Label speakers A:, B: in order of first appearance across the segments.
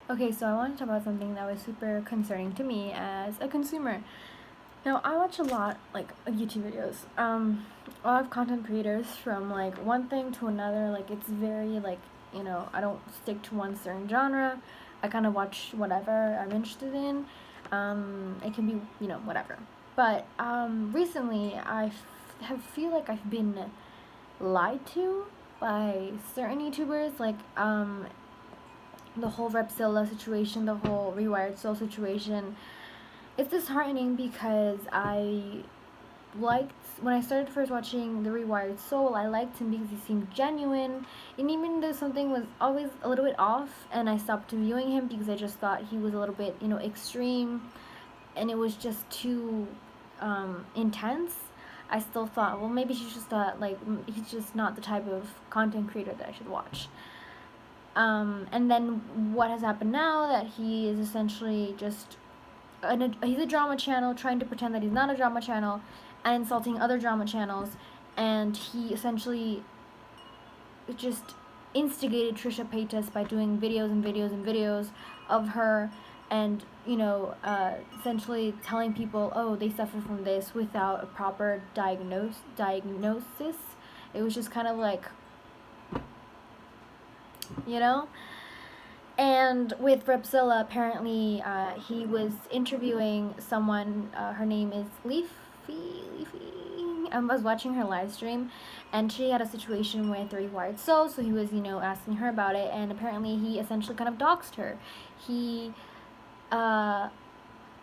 A: Okay, so I want to talk about something that was super concerning to me as a consumer. Now, I watch a lot like of YouTube videos. A lot of content creators from like one thing to another. Like it's very like I don't stick to one certain genre. I kind of watch whatever I'm interested in. It can be whatever. But recently have feel like I've been lied to by certain YouTubers. Like the whole RevZilla situation, the whole Rewired Soul situation. It's disheartening because I liked when I started first watching the Rewired Soul. I liked him because he seemed genuine, and even though something was always a little bit off, and I stopped viewing him because I just thought he was a little bit extreme, and it was just too intense. I still thought, well, maybe he's just he's just not the type of content creator that I should watch. And then what has happened now that he is essentially just he's a drama channel trying to pretend that he's not a drama channel and insulting other drama channels, and he essentially just instigated Trisha Paytas by doing videos and videos and videos of her, and essentially telling people, oh, they suffer from this without a proper diagnosis. It was just kind of like, you know and with RevZilla, apparently, he was interviewing someone. Her name is Leafy. I was watching her live stream, and she had a situation with the Rewired Soul. So he was, asking her about it, and apparently he essentially kind of doxed her. He, well,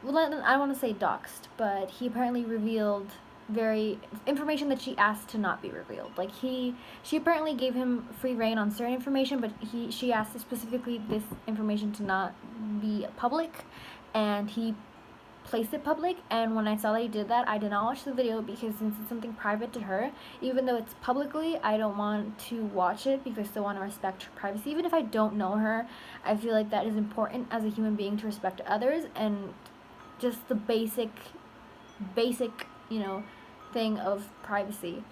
A: I don't want to say doxed, but he apparently revealed very information that she asked to not be revealed. Like she apparently gave him free reign on certain information, but she asked specifically this information to not be public, and he placed it public. And when I saw that he did that, I did not watch the video because since it's something private to her, even though it's publicly, I don't want to watch it because I still want to respect her privacy. Even if I don't know her, I feel like that is important as a human being to respect others, and just the basic thing of privacy.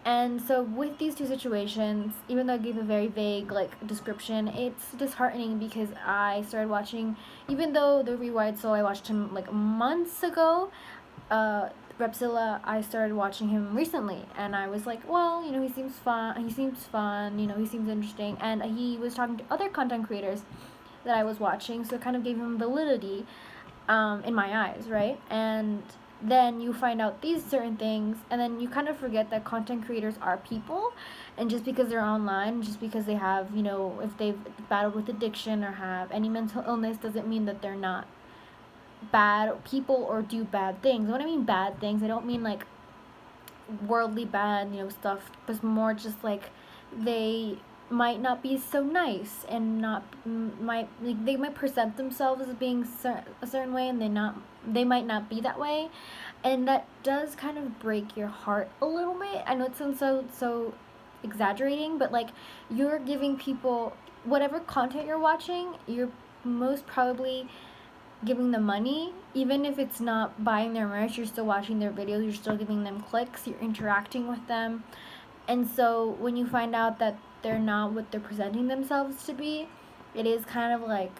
A: And so with these two situations, even though I gave a very vague description, it's disheartening because I started watching, even though the Rewired Soul I watched him like months ago, RevZilla I started watching him recently, and I was like, well, he seems fun, he seems interesting, and he was talking to other content creators that I was watching, so it kind of gave him validity in my eyes, right? And then you find out these certain things, and then you kind of forget that content creators are people, and just because they're online, just because they have, if they've battled with addiction or have any mental illness, doesn't mean that they're not bad people or do bad things. When I mean bad things, I don't mean like worldly bad, stuff, but more just like they might not be so nice, and not might like they might present themselves as being a certain way, and they might not be that way, and that does kind of break your heart a little bit. I know it sounds so exaggerating, but like you're giving people whatever content you're watching, you're most probably giving them money, even if it's not buying their merch. You're still watching their videos, you're still giving them clicks, you're interacting with them. And so when you find out that they're not what they're presenting themselves to be, it is kind of like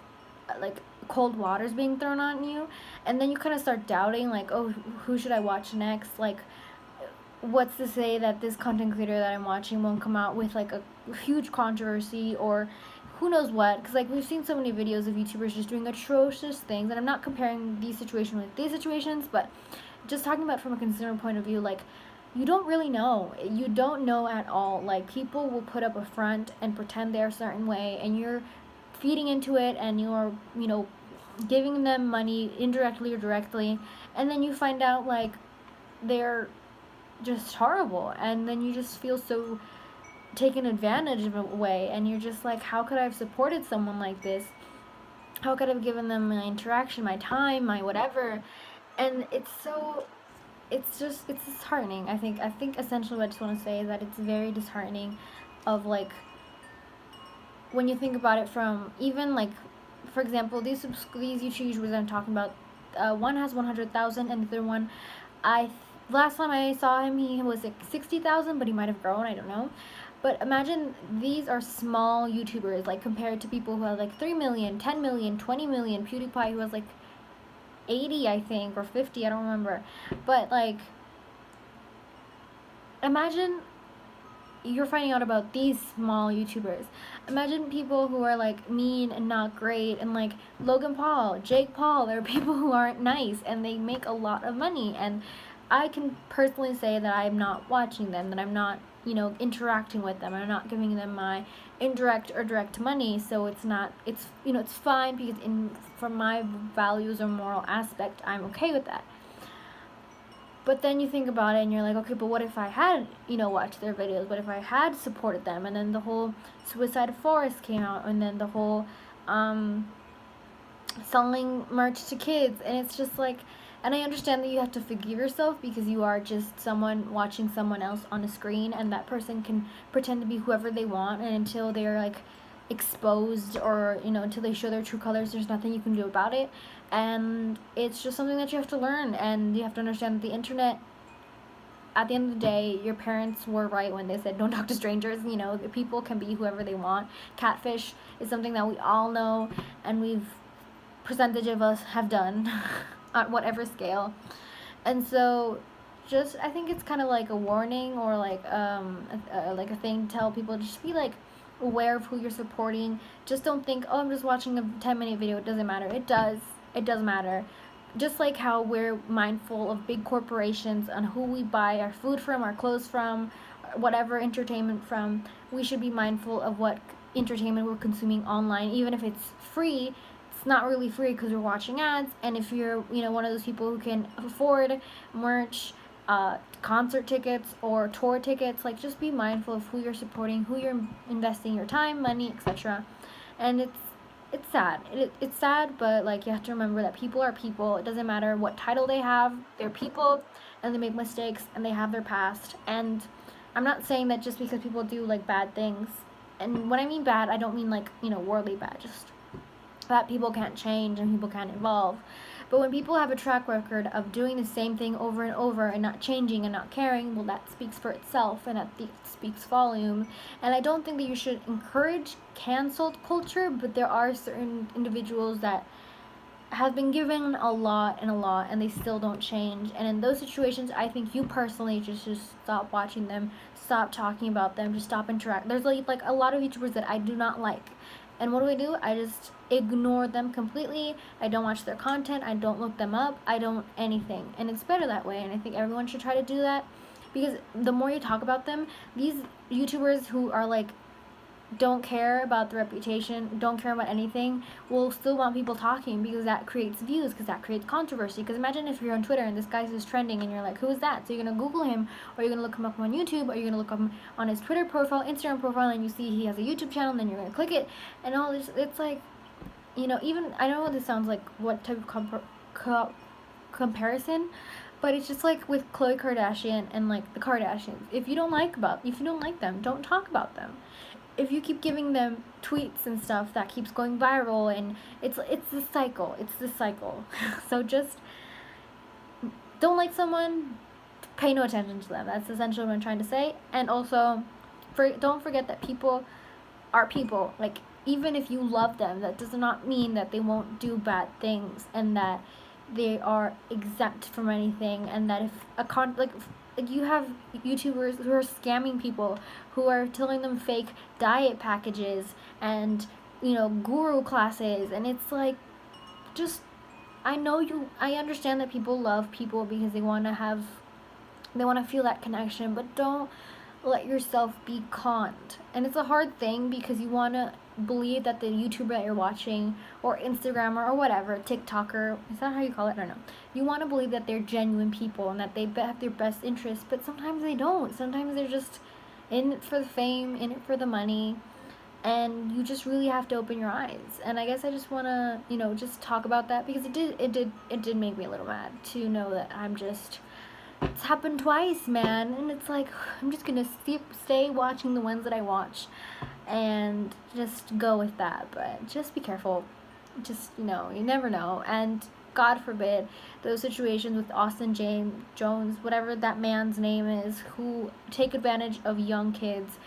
A: cold waters being thrown on you, and then you kind of start doubting, like, oh, who should I watch next? Like, what's to say that this content creator that I'm watching won't come out with like a huge controversy, or who knows what? Because like we've seen so many videos of YouTubers just doing atrocious things, and I'm not comparing these situations with these situations, but just talking about from a consumer point of view, like you don't really know. You don't know at all. Like people will put up a front and pretend they're a certain way, and you're feeding into it, and you're giving them money indirectly or directly, and then you find out like they're just horrible, and then you just feel so taken advantage of a way, and you're just like, how could I have supported someone like this? How could I have given them my interaction, my time, my whatever? And it's disheartening. I think essentially what I just want to say is that it's very disheartening of like when you think about it from even like, for example, these YouTubers I'm talking about, one has 100,000, and the other one, I last time I saw him, he was like 60,000, but he might have grown, I don't know. But imagine these are small YouTubers, like compared to people who have like 3 million, 10 million, 20 million. PewDiePie, who has like 80, I think, or 50, I don't remember. But like, imagine you're finding out about these small YouTubers. Imagine people who are like mean and not great, and like Logan Paul, Jake Paul. There are people who aren't nice and they make a lot of money. And I can personally say that I'm not watching them, that I'm not, interacting with them. I'm not giving them my indirect or direct money. So it's not, it's fine, because from my values or moral aspect, I'm okay with that. But then you think about it and you're like, okay, but what if I had, watched their videos? What if I had supported them? And then the whole Suicide Forest came out, and then the whole selling merch to kids. And it's just like, and I understand that you have to forgive yourself, because you are just someone watching someone else on a screen, and that person can pretend to be whoever they want, and until they're like exposed, or until they show their true colors, there's nothing you can do about it. And it's just something that you have to learn, and you have to understand that the internet, at the end of the day, your parents were right when they said don't talk to strangers. People can be whoever they want. Catfish is something that we all know, and percentage of us have done at whatever scale. And so I think it's kind of like a warning, or like like a thing to tell people, just be like aware of who you're supporting. Just don't think, oh, I'm just watching a 10-minute video, it doesn't matter. It does matter. Just like how we're mindful of big corporations on who we buy our food from, our clothes from, whatever entertainment from, we should be mindful of what entertainment we're consuming online. Even if it's free, it's not really free, because we're watching ads. And if you're one of those people who can afford merch, concert tickets or tour tickets, like, just be mindful of who you're supporting, who you're investing your time, money, etc. And it's sad. It's sad, but like, you have to remember that people are people. It doesn't matter what title they have. They're people, and they make mistakes, and they have their past. And I'm not saying that just because people do like bad things, and when I mean bad, I don't mean like worldly bad, just that people can't change and people can't evolve. But when people have a track record of doing the same thing over and over and not changing and not caring, well, that speaks for itself, and that speaks volume. And I don't think that you should encourage canceled culture, but there are certain individuals that have been given a lot, and they still don't change. And in those situations, I think you personally just stop watching them, stop talking about them, just stop interacting. There's like a lot of YouTubers that I do not like. And what do? I just ignore them completely. I don't watch their content. I don't look them up. I don't anything. And it's better that way. And I think everyone should try to do that, because the more you talk about them, these YouTubers who are like, don't care about the reputation, don't care about anything, will still want people talking, because that creates views, because that creates controversy. Because imagine if you're on Twitter and this guy's just trending, and you're like, who is that? So you're going to Google him, or you're going to look him up on YouTube, or you're going to look him on his Twitter profile, Instagram profile, and you see he has a YouTube channel, and then you're going to click it, and all this. It's like, even, I don't know, this sounds like what type of comparison, but it's just like with Khloe Kardashian and like the Kardashians. If you don't like them, don't talk about them. If you keep giving them tweets and stuff, that keeps going viral, and it's this cycle. So just don't like someone, pay no attention to them. That's essentially what I'm trying to say. And also, don't forget that people are people. Like, even if you love them, that does not mean that they won't do bad things, and that they are exempt from anything, and that if like you have YouTubers who are scamming people, who are telling them fake diet packages and guru classes, and it's like, just, I understand that people love people because they want to feel that connection, but don't let yourself be conned. And it's a hard thing, because you want to believe that the YouTuber that you're watching, or Instagrammer, or whatever, TikToker, is that how you call it? I don't know. You want to believe that they're genuine people, and that they have their best interests, but sometimes they don't. Sometimes they're just in it for the fame, in it for the money, and you just really have to open your eyes. And I guess I just want to, just talk about that, because it did make me a little mad to know that it's happened twice, man. And it's like, I'm just gonna stay watching the ones that I watch, and just go with that. But just be careful. Just, you never know. And God forbid those situations with Austin Jones, whatever that man's name is, who take advantage of young kids.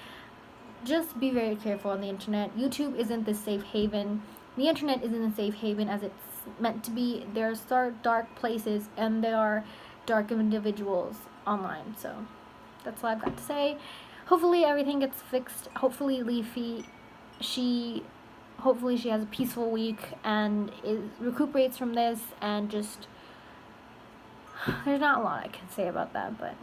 A: just be very careful on the internet. YouTube isn't the safe haven. The internet isn't a safe haven as it's meant to be. There are dark places and there are dark individuals online. So that's all I've got to say. Hopefully everything gets fixed. Hopefully Leafy, she has a peaceful week and recuperates from this, and just there's not a lot I can say about that, but